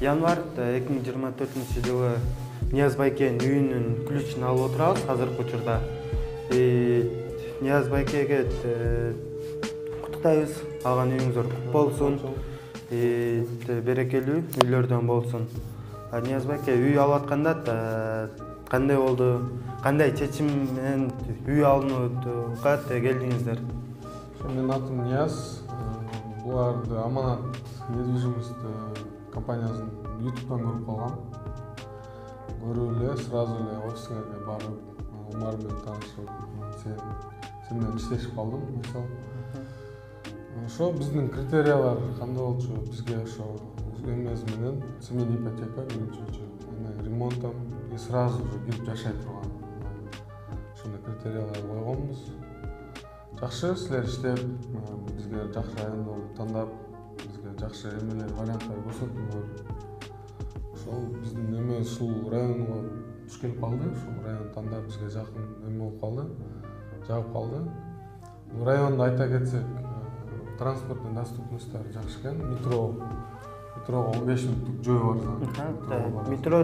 Январь 2024-жылы Нияз Байкенин үйүнүн ключун алып отурабыз азыркы учурда. Нияз Байкеге куттуктайбыз. Алган үйүңүздөр кут болсун. Берекелүү үйлөрдөн болсун. Нияз Байке үй алып атканда кандай болду? Кандай чечим менен үй алууга келдиңиздер? Менин атым Нияз. Буларды Аманат недвижимость компаниясын YouTube'дан көрүп калгам. Көрүп эле сразу эле офиске барып, Умар менен таанышып, сен менен иштешип калдым. Ошо биздин критериялар кандай болчу? Бизге ошо эмес менен семейный ипотека биринчи, ремонтом и сразу же кирип жашай турган. Ошондой критериялар койгонбуз. Жакшы силер иштеп, бизге жакшы райондорду тандап, бизге жакшы эмелер, варианттар көрсөттүңөр. Ошол биздин эме ушул районго туш келип калды. Ушул район тандап бизге жакын эме болуп калды, жагып калды. Районду айта кетсек, транспорттун доступносттары жакшы экен. Метрого 15 мүнөттүк жөө бар. Метро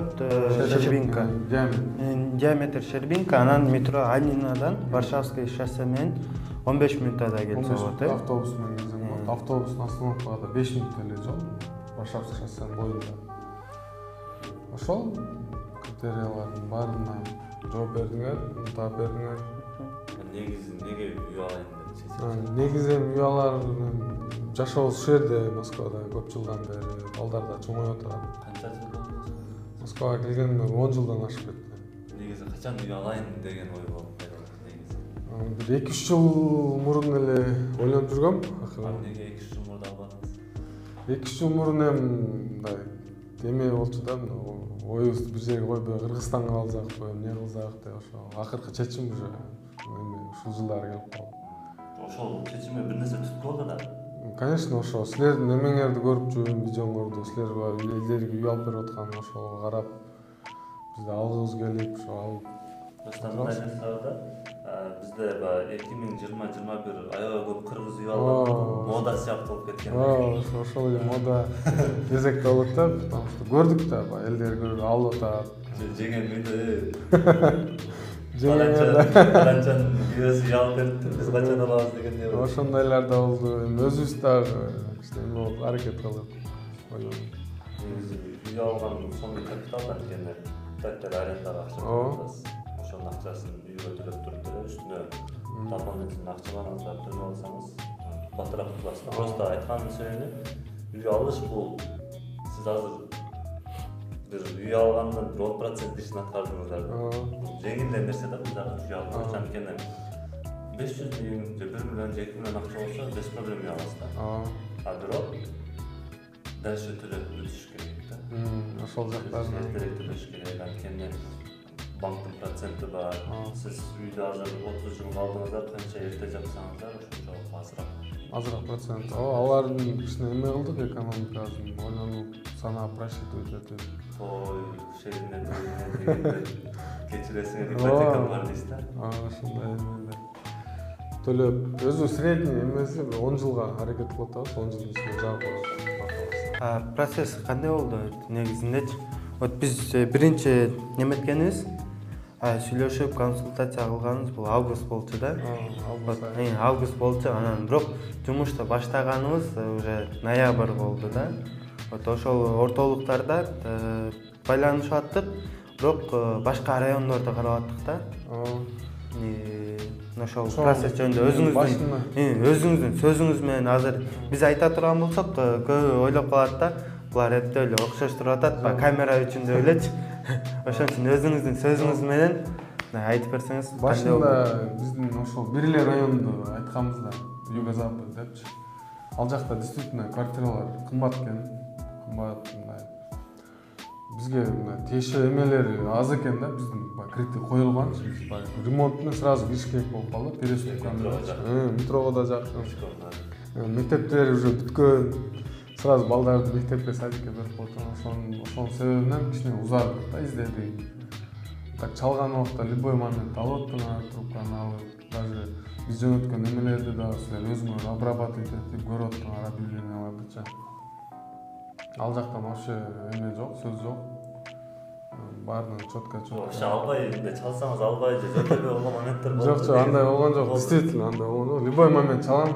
Щербинка. Диаметр Щербинка, анан метро Анинадан Варшавский шоссе менен 15 мүнөттө келсе болот. Автобус менен келсең болот. Автобустун остановкага 5 мүнөттө эле жол. Варшавский шоссенин боюнда. Ошол критериялардын баарына жооп бердиңер, таап бердиңер. Негизи неге үй алайын деп чечтиңер? Негизи үй алар жашообуз ушул жерде, Москвада көп жылдан бери, балдар да чоңоюп атат. Канча жыл болду? Москвага келгениме 10 жылдан ашып кетти. Негизи качан үй алайын деген ой болуп негизи? Бир 2-3 жыл мурун эле ойлонуп жүргөм. Неге 2-3 жыл мурун албадыңыз? 2-3 жыл мурун мындай эме болчу да, оюбузду бир жерге койбой Кыргызстанга алсакпы, эмне кылсак деп ошо акыркы чечим уже ушул жылдары келип калды. Ошол чечиме бир нерсе түзүп болду да. Конечно, ошо силердин эмеңерди көрүп жүрүм, видеоңорду, силер илгерки үй алып берип аткан ошого карап биз да алгыбыз келип ошо алып. Мындай нерсе бар да. Бизде 2020-21 аябай көп кыргыз үй алып, мода сыяктуу болуп кеткен. Ошол эле мода кезекте болот да, потому что көрдүк да, элдер көрүп алып атат. Жеңен үйдө Каланчан үйөсү үй алып берипти, биз качан алабыз дегендей болду. Ошондойлар да болду. Эми өзүбүз дагы эме болуп аракет кылып ойлонуп. Үй алган соңку капиталдан келген пәтер арендага акча төлөйбүз. Ошонун акчасын үйгө төлөп туруп эле үстүнө дополнительный акчаларын төлөп алсаңыз батыраак турасыз. Просто айтканын сөөнү үй алыш бул сиз азыр бир үй алгандан 10% ишин аткардыңыздар. Жеңилдей нерсе да бул жагы үй алып анткени 500 миң же 1 миллион же 2 миллион акча болсо без проблем үй аласыз да. Бирок дальше төлөп өтүш керек да. Ошол жактарына төлөш керек. Анткени банктын проценти бар. Сиз үйдө азыр 30 жылга алдыңыздар, канча эрте жапсаңыздар, ошончо азыраак процент. Алардын ишине эме кылдык, экономикасын ойлонуп, санап, просчитывать этип. Ой, шеринен дегенде кечиресиңер ипотека бар дейсиз да. Ошондой эмелер. Төлөп, өзү средний эмеси 10 жылга аракет кылып атабыз, 10 жылдын ичинде жаап. Процесс кандай болду негизиндечи? Вот биз биринчи неметкенибиз, сүйлөшүп, консультация кылганыбыз бул август болчу да. Август болчу, анан бирок жумушта баштаганыбыз уже ноябрь болду да. Вот ошол ортолуктарда байланышып аттык, бирок башка райондордо карап аттык да. Ошол процесс жөнүндө өзүңүздүн сөзүңүз менен азыр биз айта турган болсок, көбү ойлоп калат да, булар эптеп эле окшоштуруп атат, камера үчүн деп элечи. Ошон үчүн өзүңүздүн сөзүңүз менен айтып берсеңиз. Башында биздин ошол бир эле районду айтканбыз да, Юго-Запад депчи. Ал жакта действительно квартиралар кымбат экен. Кымбат мындай. Бизге тиешелүү эмелери аз экен да, биздин критерий коюлган. Биз ремонтуна сразу кириш керек болуп калды. Переступканы. Метрого да жакын. Мектептер уже бүткөн. Сразу балдарды мектепке, садикке берип коюп, ошонун себебинен кичине узардык да издедик. Так чалган убакта любой момент алып аттыңар, трубканы алып, даже биз жөнөткөн эмелерди да силер өзүңөр обрабатывать этип көрүп аттыңар объявлениялардычы. Ал жактан вообще эме жок, сөз жок. Баардыгын четко. Вообще албай эле чалсаңыз албай же жөтөлбөй болгон моменттер болду. Жок, андай болгон жок. Действительно андай болгон жок. Любой момент чалам.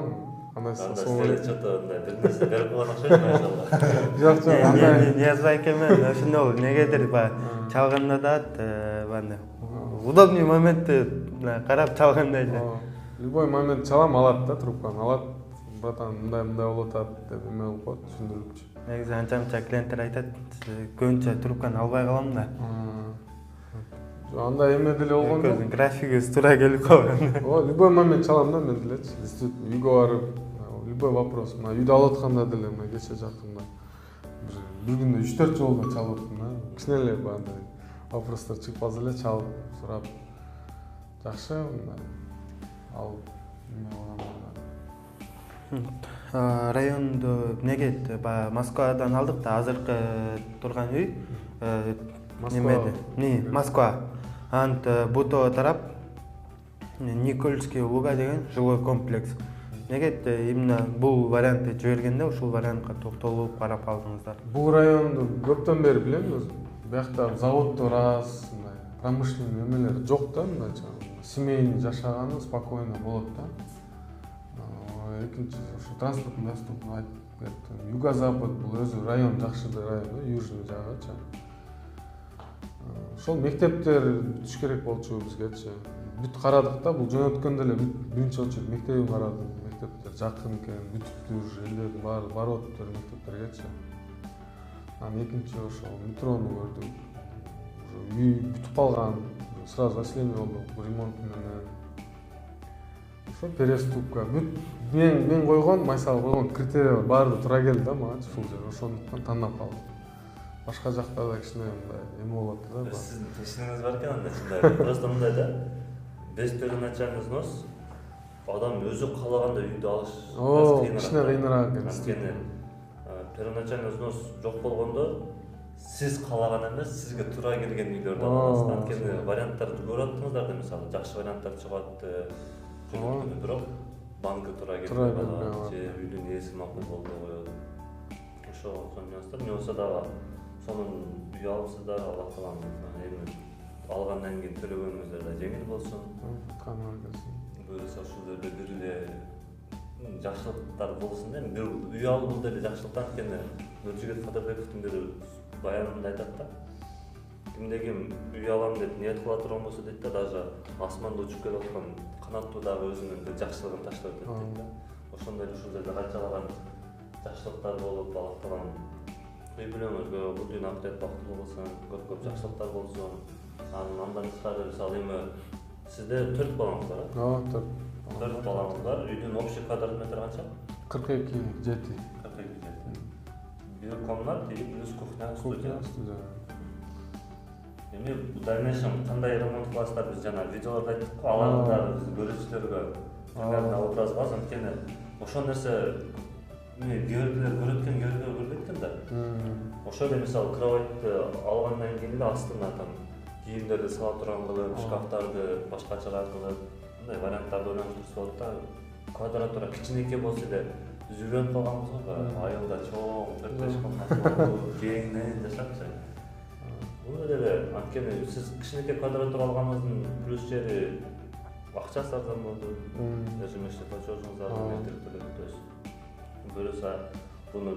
Андай силер что-то андай бир нерсе берип койгон окшойт машалла. Жок, андай Нияз айке мен ошондо негедир баягы чалганда да андай удобный моментти карап чалгандай эле. Любой момент чалам, алат да, трубканы алат. Братан, мындай болуп атат деп эме кылып коет, түшүндүрүпчү. Негизи анча клиенттер айтат, көбүнчө трубканы албай калам да. Андай эме деле болгон жок. Графигибиз туура келип калган. Любой момент чалам да мен делечи. Действительно, үйгө барып, любой вопрос. Мына үйдө алып атканда деле, мына кече жакында бир күндө 3-4 жолдон чалып аттым да. Кичине эле андай вопростор чыгып калса эле чалып, сурап. Жакшы, мындай. Ал эме болгон. Райондо негет баягы Москвадан алдык да, азыркы турган үй немеде? Москва. Ант Бутово тарап Никольский Луга деген жилой комплекс. Негет именно бул вариантты жибергенде ушул вариантка токтолуп карап алдыңыздар? Бул районду көптөн бери билем өзүм. Биякта заводдор аз, мындай промышленный эмелер жок да, мындай семейный жашаганы спокойно болот да. Экинчи ошо транспорттун доступун айтып берди. Юго-запад бул өзү район жакшы район да, южный жагычы. Ошол мектептер түш керек болчу бизгечи. Бүт карадык да, бул жөнөткөндө эле биринчи очередь мектебин карадым. Мектептер жакын экен, бүтүптүр, элдердин баары барып атыптыр мектептергечи. Анан экинчи ошо метрону көрдүк. Үй бүтүп калган, сразу население болду, ремонт менен. Ошо переступка. Бүт мен койгон, майсал койгон критериялар баары туура келди да мага, ушул жер. Ошондуктан тандап калдым. Башка жактарда кичине мындай эме болот да. Сиздин тешиниңиз бар экен анда чындай. Просто мындай да. Без первоначальный взнос адам өзү каалагандай үйдү алыш кичине кыйыныраак экен. Первоначальный взнос жок болгондо сиз каалаган эмес, сизге туура келген үйлөрдү аласыз. Анткени варианттарды көрүп аттыңыздар да, мисалы жакшы варианттар чыгып атты. Бирок банкы туура келбей же үйдүн ээси макул болбой коет. Ошол нюанстар не болсо дагы сонун үй алыпсыздар, Аллах таалам эми алгандан кийин төлөгөнүңүздөр да жеңил болсун. Буюрса ушул эле бир эле жакшылыктар болсун да. Бир үй алуу деле жакшылык анткени Нуржигит Кадырбековдун бир баянында айтат да. Кимде-ким үй алам деп ниет кыла турган болсо дейт да, даже асманда учуп келип аткан канаттуу дагы өзүнүн бир жакшылыгын таштап өтөт дейт да. Ошондой ушул жерде канчалаган жакшылыктар болуп, Аллах таалам үй бүлөңүзгө бутун акырет бактылуу болсун, көп жакшылыктар болсун. Андан тышкары мисалы эми сизде 4 балаңыз бар, э? 4 балаңыз бар. Үйдүн общий квадрат метри канча? 42,7. 42,7. Бир комнат, плюс кухня, студия. Эми в дальнейшем кандай ремонт кыласыздар? Биз жана видеолордо айттык го, аларды дагы биз көрүүчүлөргө примерно образ кылабыз. Анткени ошол нерсе кээбирлер көрөт экен, кээбирлер көрбөйт экен да. Ошол эле мисалы кроватьты алгандан кийин эле астына там кийимдерди сала турган кылып, шкафтарды башкачараак кылып, мындай варианттарды ойлонуштурса болот да. Квадратура кичинекей болсо эле биз үйлөнүп калганбыз го, айылда чоң 4-5 комнаты болду, кеңинен жашапчы. Бул эле анткени сиз кичинекей квадратура алганыңыздын плюс жери акчасы арзан болду. Ежемесячный платежуңуздар метр төлөйсүз. Буюрса буну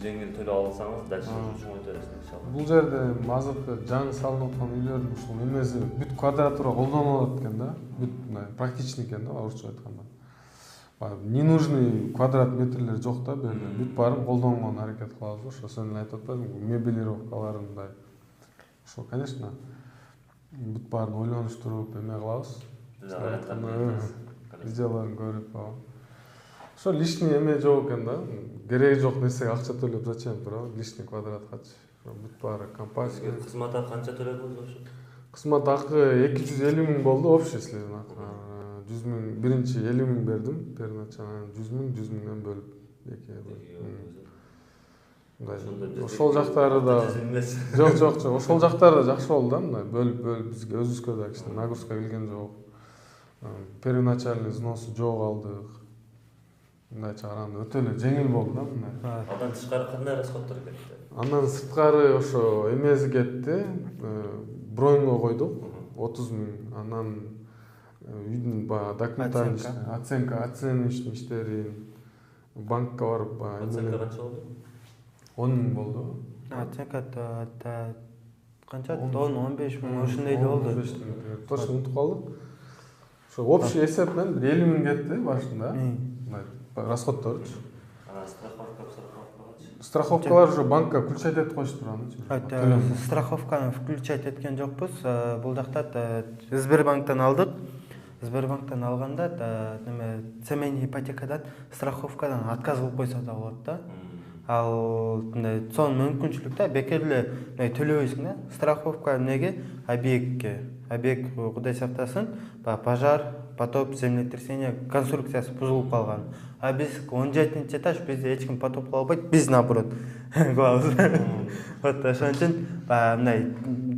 жеңил төлөп алсаңыз, дальше чоң өтөсүз иншалла. Бул жерде азыркы жаңы салынып аткан үйлөрдүн ушул эмеси бүт квадратура колдонулат экен да. Бүт мындай практичный экен да, орусча айтканда. Ненужный квадрат метрлер жок да, бул жерде. Бүт баарын колдонгон аракет кылабыз. Ошо сен айтып атпадыңбы, мебелировкаларындай. Ошо, конечно, бүт баарын ойлонуштуруп эме кылабыз. Видеолорун көрүп, ошо лишний эме жок экен да. Кереги жок нерсеге акча төлөп зачем турабы? Лишний квадраткачы. Бүт баары компания. Кызмат акы канча төлөдүңүз ошо? Кызмат акы 250 000 болду, общий следин акы. 100 000, биринчи 50 000 бердим, первоначально 100 000 бөлүп ошол жактары да жок, ошол жактары да жакшы болду да, мындай бөлүп бизге өзүбүзгө да кичине нагрузка келген жок. Первоначальный взносу жок алдык. мындай чыгарганда өтө эле жеңил болду да мындай. Андан тышкары кандай расходдор кетти? Андан сырткары ошо эмеси кетти. Броньго койдук 30 000. Анан үйдүн баягы документальный оценочный иштерин, банкка барып баягы Оценка канча болду? 10 000 болду. Оценка канча? 10-15 000 ошондой эле болду. 15 000. Точно унутуп калдык. Ошо общий эсеп менен 50 000 кетти башында. Мындай расходторчу. Анан страховкачы? Страховкалар уже банкка включать этип коюштур аны. Страховканы включать эткен жокпуз. Бул жакта Сбербанктан алдык. Сбербанктан алганда неме семейный ипотекадан страховкадан отказ кылып койсо да болот да. Ал сонун мүмкүнчүлүк да бекер эле төлөбөйсүң да. Страховка эмнеге? Объектке. Объект кудай сактасын, пожар, потоп, землетрясение, конструкциясы бузулуп калган. А биз 17 этаж, бизде эч ким потоп кыла албайт, биз наоборот кылабыз. Вот ошон үчүн мындай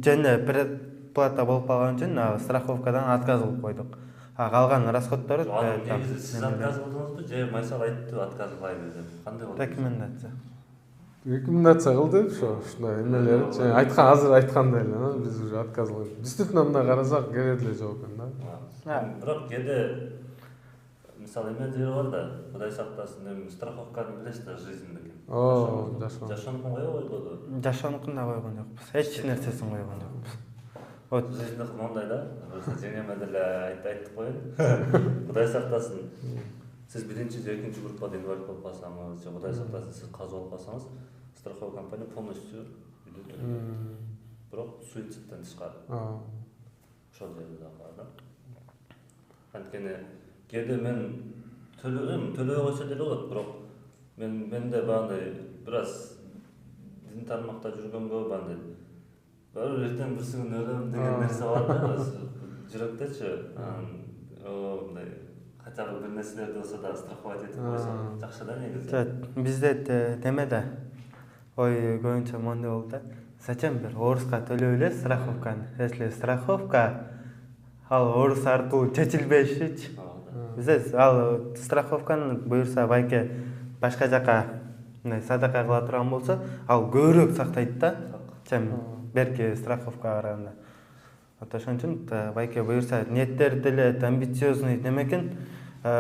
жана предплата болуп калган үчүн страховкадан отказ кылып койдук. Калган расходдору негизи сиз отказ кылдыңызбы же Майсал айтты отказ кылайбыз деп? Кандай болду? Рекомендация кылды ушундай эмелерди. Азыр айткандай эле, биз уже отказ кылдык. Действительно мына карасак керек эле жок экен да. Бирок кээде мисалы эме жери бар да, кудай сактасын, страховканы билесиз да, жизньдики. Жашоонукун кое койбоду? Жашоонукун да койгон жокпуз. Эч нерсесин койгон жокпуз. Вот жизньдики мондай да, жеңеме деле айтып коеюн. Кудай сактасын. Siz birinci же экинчи группада инвалид болуп калсаңыз, же кудай сактасын сиз каза болуп калсаңыз, страховка компания полностью үйдү төлөйт. Бирок суицидтен тышкары. Ошол жерде да бар да. Анткени кээде мен төлөбөй койсо деле болот, бирок менде баягындай бир аз дин тармакта жүргөнгө баягындай бир эртең бир күн өлөм деген нерсе бар да, жүрөктөчү. Мындай хотя бы бир нерселерди болсо да страховать этип койсо жакшы да негизи. Бизде неме да ой көбүнчө мондой болду да. Зачем бир оруска төлөп эле страховканы? Если страховка ал орус аркылуу чечилбешичи. Бизде ал страховканы буюрса байке башка жака мындай садака кыла турган болсо, ал көбүрөөк сактайт да, чем берки страховкага караганда. Ошон үчүн байке буюрса ниеттери деле амбициозный немекен.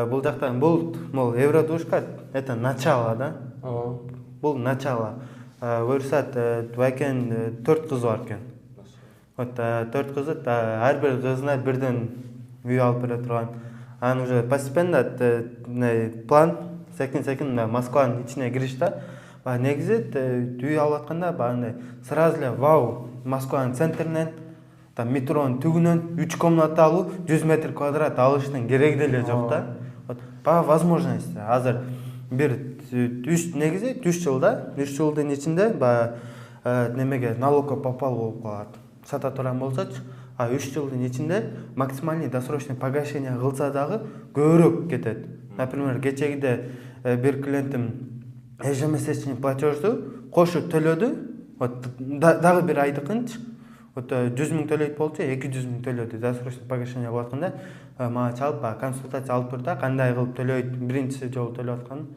Бул жактан бул евродушка это начало да. Бул начало. Буюрса байкен 4 кызы бар экен. Вот 4 кызы, ар бир кызына бирден үй алып бере турган. Анан уже постепенно план секин Москванын ичине кириш да. Негизи үй алып атканда баягындай сразу эле вау, Москванын центринен метронун түгүнөн 3 комната алуу, 100 метр квадрат алыштын кереги деле жок да. Вот по возможности азыр бир 3 жылда, 3 жылдын ичинде немеге налогко попал болуп калат. Сата турган болсочу, 3 жылдын ичинде максимальный досрочный погашение кылса дагы көбүрөөк кетет. Например, кечегиде бир клиентим ежемесячный платежду кошуп төлөдү. Вот дагы бир айдыкынчы. Вот 100 000 төлөйт болчу, 200 000 төлөдү. Досрочный погашение кылып атканда мага чалып консультация алып турду да, кандай кылып төлөйт, биринчи жолу төлөп аткан.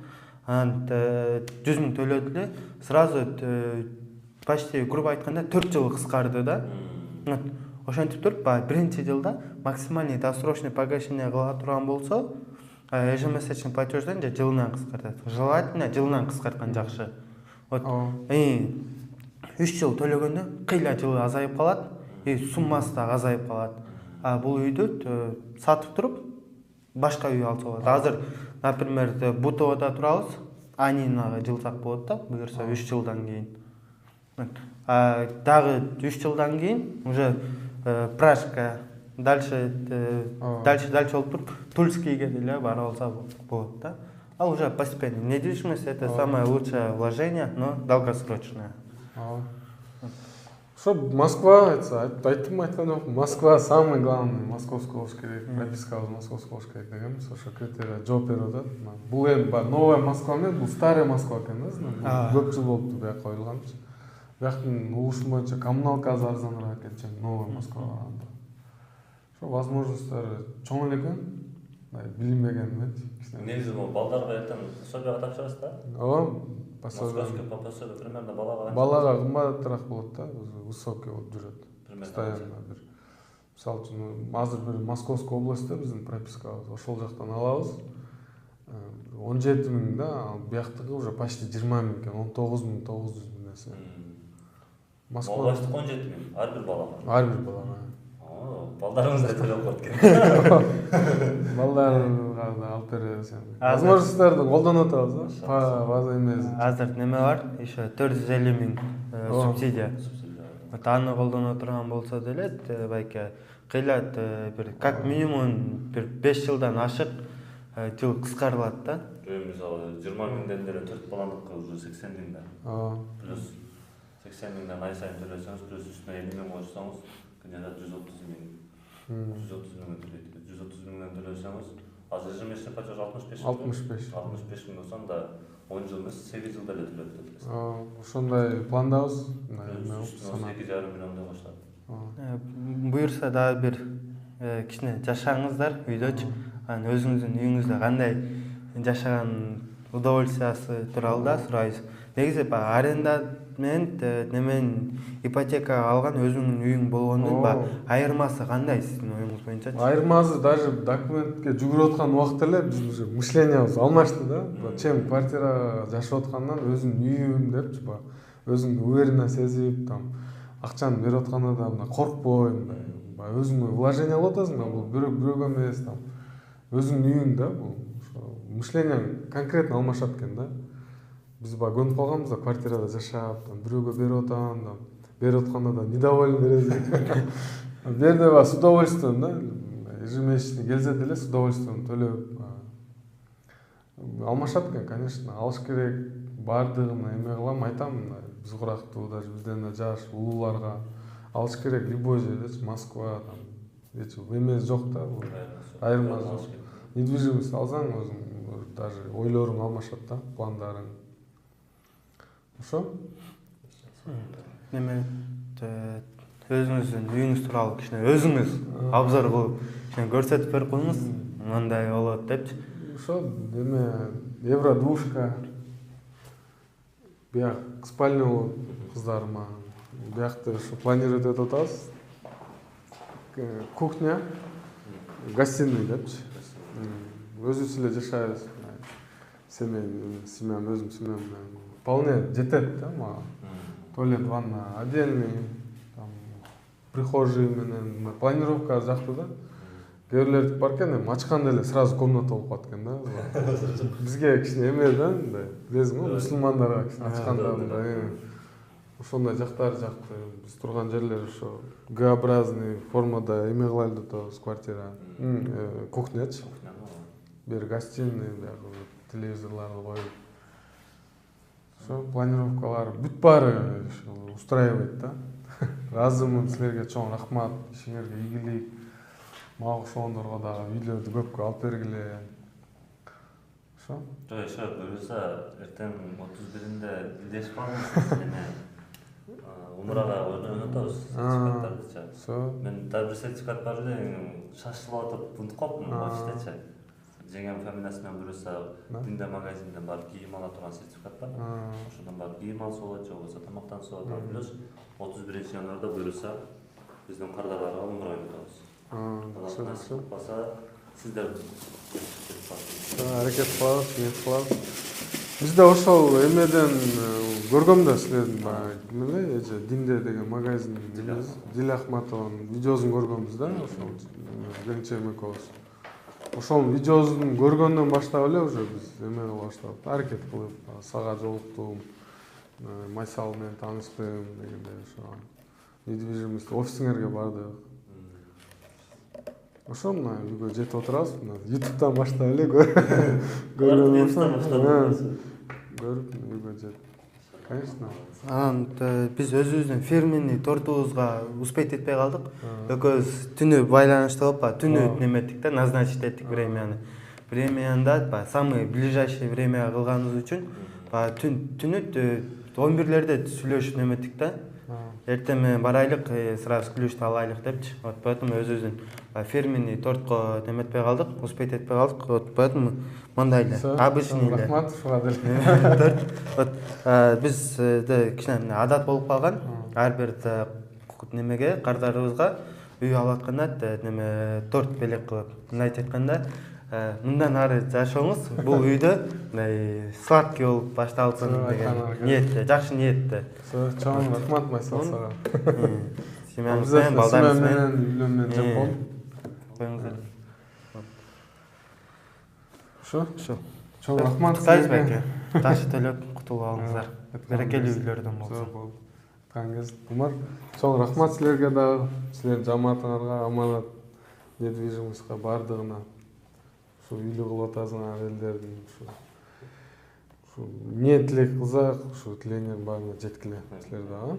Анан 100 000 төлөдү эле, сразу почти грубо айтканда 4 жыл кыскарды да. Ошентип туруп, биринчи жылда максимальный досрочный погашение кыла турган болсо, ежемесячный платежден же жылынан кыскартат. Желательно жылынан кыскарткан жакшы. Вот 3 жыл төлөгөндө кыйла жылы азайып калат, суммасы да азайып калат. Бул үйдү сатып туруп башка үй алса болот. Азыр, например, Бутовода турабыз, Анинага жылсак болот да, буюрса 3 жылдан кийин. Дагы 3 жылдан кийин уже Пражка, дальше болуп туруп Тульскийге деле бара алса болот да. Ал уже постепенно. Недвижимость это самое лучшее вложение, но долгосрочное. Ошо Москва, айттым айткан жокмун. Москва самый главный, московский болуш керек, пропискабыз московский болуш керек дегенбиз. Ошо критерия жооп берип атат. Бул эми новая Москва эмес, бул старая Москва экен да. Көп жыл болупту буяка коюлганчы. Бияктын угушум боюнча коммуналка аз арзаныраак экен, новая Москва караганда. Ошо возможностьтор чоң эле экен. билинбеген эмет. Негизи бул балдарга эртең пособияга тапшырасыз да? Ооба, Московский по пособию примерно балага кымбатыраак болот да, высокий болуп жүрөт. Примерно Постоянно бир. Мисалы үчүн азыр бир Московский областта биздин пропискабыз, ошол жактан алабыз. 17 000 да, ал бияктыгы уже почти 20 000 экен, 19 900 нерсе. Москва 17 000 ар бир балага. Ар бир балага. Балдарыңыз да төлөп коет экен. Балдарга да алып беребиз. Возможностторду колдонуп атабыз да. База эмес. Азыр неме бар? Еще 450 000 субсидия. Вот аны колдонуп турган болсо деле, байке кыйлат бир как минимум бир 5 жылдан ашык жыл кыскарылат да. Мисалы 20 000ден деле 4 баландыкка уже 80 000 да. Плюс 80 000ден ай сайын төлөсөңүз, плюс үстүнө 50 000 кошсоңуз, күнүнө 130 000. 130 000 төлөйт. 130 000ден төлөсөңүз, азыр ежемесячный платеж 65 000. 65 000 болсо да 10 жыл эмес, 8 жылда эле төлөп кетесиз. Ошондой пландабыз. 8,5 миллиондой коштот. Буюрса дагы бир кичине жашаңыздар үйдөчү. Анан өзүңүздүн үйүңүздө кандай жашаган удовольствиясы тууралуу да сурайбыз. Негизи аренда менен немен ипотека алган өзүңдүн үйүң болгондун айырмасы кандай сиздин оюңуз боюнча? Айырмасы даже документке жүгүрүп аткан убакта эле биздин уже мышлениябыз алмашты да. Чем квартирага жашап аткандан өзүмдүн үйүм депчи, өзүңдү уверенно сезип, там акчаны берип атканда да мына коркпой, өзүңө вложение кылып атасың да, бул бирөөгө эмес, там өзүңдүн үйүң да, бул мышлениең конкретно алмашат экен да. Биз көнүп калганбыз да, квартирада жашап, бирөөгө берип атам, берип атканда да недоволен беребиз. Берде с удовольствием да, ежемесячный келсе деле с удовольствием төлөп алмашат экен, конечно, алыш керек. Баардыгын эме кылам, айтам, биз курактуу, даже бизден да жаш улууларга алыш керек любой жерде, Москва, там эч эмес жок да, бул айырма жок. Недвижимость алсаң, өзүң даже ойлоруң алмашат да, пландарың. Ошо? Неме өзүңүздүн үйүңүз тууралуу кичине өзүңүз обзор кылып кичине көрсөтүп берип коюңуз, мындай болот депчи. Ошо эме евродушка, бияк спальня болот кыздарыма. Биякты ушу планировать этип атабыз. Кухня, гостиный депчи. Өзүбүз эле жашайбыз. Семьям, өзүм семьям менен вполне жетет да мага. Туалет, ванна отдельный, там прихожий менен планировка жактуу да. Кээ бирлер бар экен, ачканда эле сразу комната болуп калат экен да. Бизге кичине эме да, мындай, билесиң го, мусулмандарга кичине ачканда мындай. Ошондой жактары жакты. Биз турган жерлер ошо Г-образный формада эме кылайлы деп атабыз, квартира. Кухнячы. Бир гостиный, телевизорларды коюп. Ошо планировкалар бүт баары устраивайт да. Разымын силерге чоң рахмат, ишиңерге ийгилик. Мага окшогондорго дагы үйлөрдү көпкө алып бергиле. Ошо. Ошо буюрса эртең 31-inde билдешип калыңыз. Умрага өнөтөбүз сертификаттарды. Мен дагы бир сертификат бар эле, шашылып атып унутуп калыптым почтачы. Жеңем фамилиясынан буюрса Динде магазинден барып кийим ала турган сертификат бар. Ошондон барып кийим алса болот, же болбосо тамактан алса. Плюс 31-январда буюрса биздин кардарларга умра өнөтөбүз. Алла баса сиздер аракет кылабыз, ниет кылабыз. Бизде ошол эмеден көргөм да силердин баягы эже Динде деген магазин Диле Ахматованын видеосун көргөнбүз да, ошол Генчем экөөбүз. Ошол видеосун көргөндөн баштап эле уже биз эме кыла баштадык, аракет кылып, сага жолуктум, Майсал менен тааныштым дегендей ошо. Недвижимость офисиңерге бардык. Ошо мына үйгө жетип отурабыз, мына YouTube'дан баштап эле көрүп үйгө жетип. Конечно. Анан биз өзүбүздүн фирменный тортубузга успеть этпей калдык. Экөөбүз түнү байланышта болуп, түнү неметтик да, назначить эттик времяны. Времяны да самый ближайший время кылганыбыз үчүн түнү 11-лерде сүйлөшүп неметтик да. эртең барайлык, сразу ключту алайлык депчи. Вот поэтому өзүбүздүн фирменный тортко неметпей калдык, успеть этпей калдык. Вот поэтому мындай эле обычный эле. Рахмат, ушуга деле. Вот бизде кичине адат болуп калган. Ар бир немеге, кардарыбызга үй алып атканда неме торт белек кылып. Мындайча айтканда, мындан ары жашооңуз бул үйдө сладкий болуп башталсын деген ниетте, жакшы ниетте. Чоң рахмат Майсал сага. Семьябыз менен, балдарыбыз менен үйлөнмөн жапон. коюңуздар. Ошо. Чоң рахмат сизге. Жакшы төлөп кутулуп алыңыздар. Берекелүү үйлөрдөн болсун. Каңыз Умар, чоң рахмат силерге дагы, силердин жамаатыңарга, Аманат недвижимостька бардыгына. Ушу үйлүү кылып атасыңар элдердин ушу ниет тилек кылсак, ушу тилениянын баарына жеткиле силер дагы.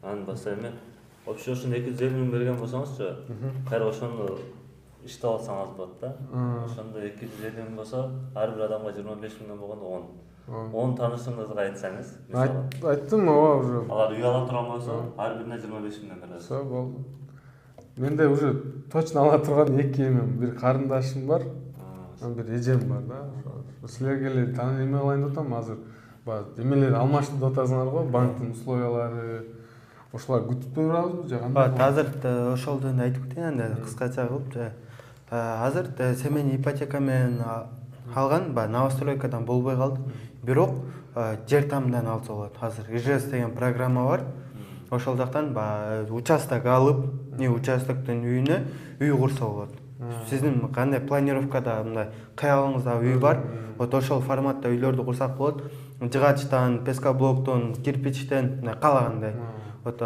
Анын баса эме вообще ушуну 250 миң берген болсоңузчу, кайра ошону иштеп алсаңыз болот да. Ошондо 250 миң болсо, ар бир адамга 25 миңден болгондо 10 таанышыңызга айтсаңыз, мисалы. Айттым, ооба уже. Алар үй ала турган болсо, ар бирине 25 миңден беребиз. Все болду. Менде уже точно ала турган 2 эмем, бир карындашым бар, бир эжем бар да. Силерге эле таанып эме кылайын деп атам азыр. Баягы эмелер алмаштырып деп атасыңар го, банктын условиялары. Ошолар күтүп турабызбы же кандай? Азыр ошолду айтып кетейин анда кыскача кылып. Азыр семейный ипотека менен алган, новостройкадан болбой калды. Бирок жер тамдан алса болот. Азыр ИЖС деген программа бар. Ошол жактан участок алып, участоктун үйүнө үй курса болот. Сиздин кандай планировкада мындай каялыңызда үй бар, вот ошол форматта үйлөрдү курсак болот. Жыгачтан, пескоблоктон, кирпичтен каалагандай. Вот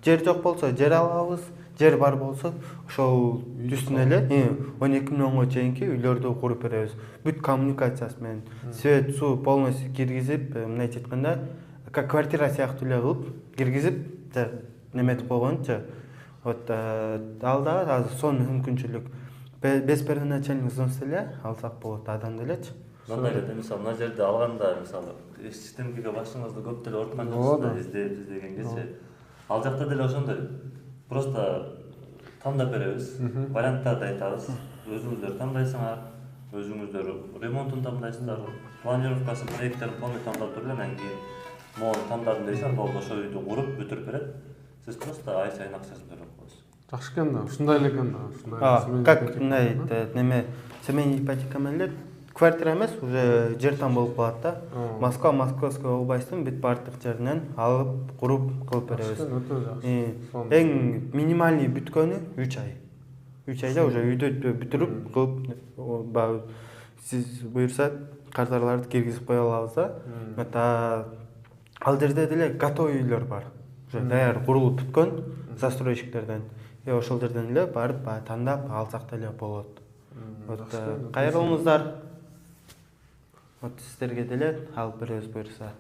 жер жок болсо жер алабыз, жер бар болсо ошол үстүнө эле 12 миллионго чейинки үйлөрдү куруп беребиз. Бүт коммуникациясы менен свет, суу полностью киргизип, мындайча айтканда, как квартира сыяктуу эле кылып киргизип, неметип койгончу. Вот ал дагы азыр сон мүмкүнчүлүк. Бесперначальный взнос эле алсак болот адамды элечи. Мындай эле, мисалы, мына жерде алганда, мисалы, эчтемгеге башыңызды көп деле ортмаңыз, издегенгечи. Ал жакта деле ошондой. Просто тандап беребиз, варианттарды айтабыз. Өзүңүздөр тандайсыңар, өзүңүздөр ремонтун тандайсыңар, планировкасын, проекттерин полный тандап туруп, анан кийин могу тандадым дейсиңер, болду ошол үйдү куруп бүтүрүп берет. Сиз просто ай сайын акчасын төлөп коесуз. Жакшы экен да, ушундай эле экен да. Как мындай неме семейный ипотека менен квартира эмес, уже жер там болуп калат да. Москва, Московский областын бүт бардык жеринен алып, куруп кылып беребиз. Өтө жакшы. Эң минимальный бүткөнү 3 ай. 3 айда уже үйдү бүтүрүп кылып, сиз буйрса карталарды киргизип кое алабыз да. Ал жерде деле готовый үйлөр бар. Уже даяр курулуп бүткөн застройщиктерден. Ошол жерден эле барып тандап алсак деле болот. Вот кайрылыңыздар. Вот сиздерге деле алып беребиз буйрса.